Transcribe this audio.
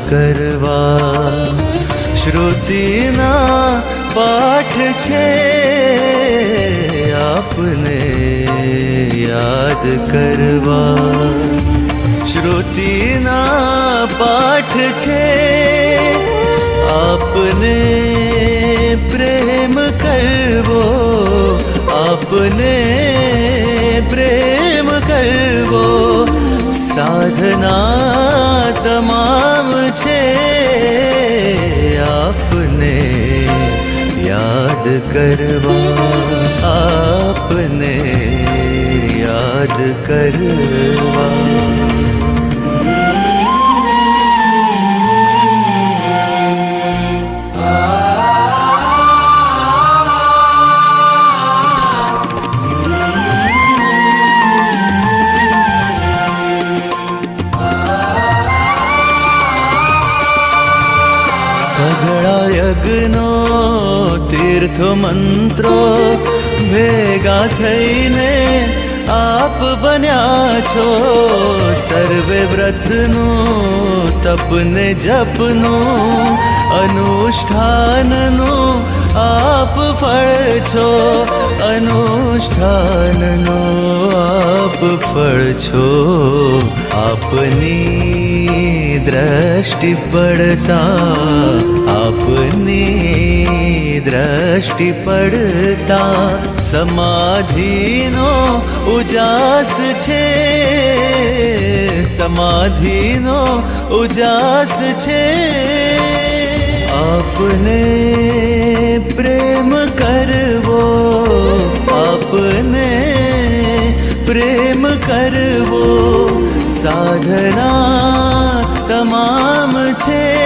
કરવા શ્રુતિના પાઠ છે આપને યાદ કરવા શ્રુતિના પાઠ છે આપને પ્રેમ કરવો આપને પ્રેમ કરવો સાધના તમામ છે આપને યાદ કરવા આપને યાદ કરવા સઘળા યજ્ઞો તીર્થ મંત્રો ભેગા થઈને આપ બન્યા છો સર્વે વ્રતનું તપને જપનું અનુષ્ઠાનનું આપ ફળ છો અનુષ્ઠાનનું આપ ફળ છો આપની દ્રષ્ટિ પડતા આપની દ્રષ્ટિ પડતા સમાધિનો ઉજાસ છે સમાધિનો ઉજાસ છે આપને પ્રેમ કરવો આપને પ્રેમ કરવો સાધના તમામ છે।